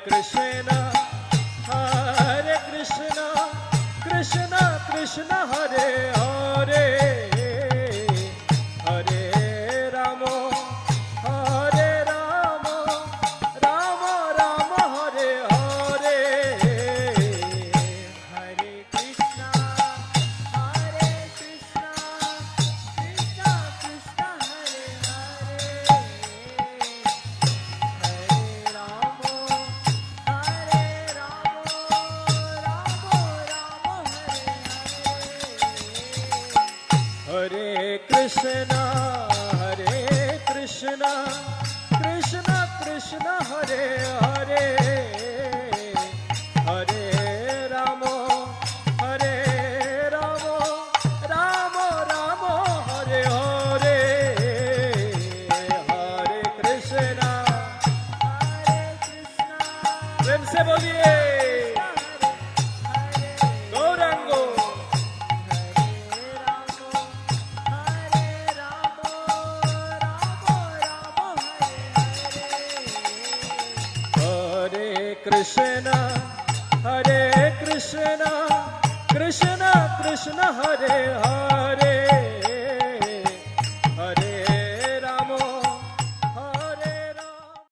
Krishna Hare Krishna Krishna Krishna Hare Hare Hare Rama Hare Rama Rama Rama Hare Hare Hare Krishna Hare Krishna Krishna Krishna Hare Hare Hare Krishna, Hare Krishna, Krishna Krishna Hare Hare, Hare Rama, Hare Rama, Rama Rama Hare Hare, Hare Krishna, Hare Krishna. प्रेम से बोलिए Gauranga Krishna, Hare Krishna, Krishna Krishna Hare Hare.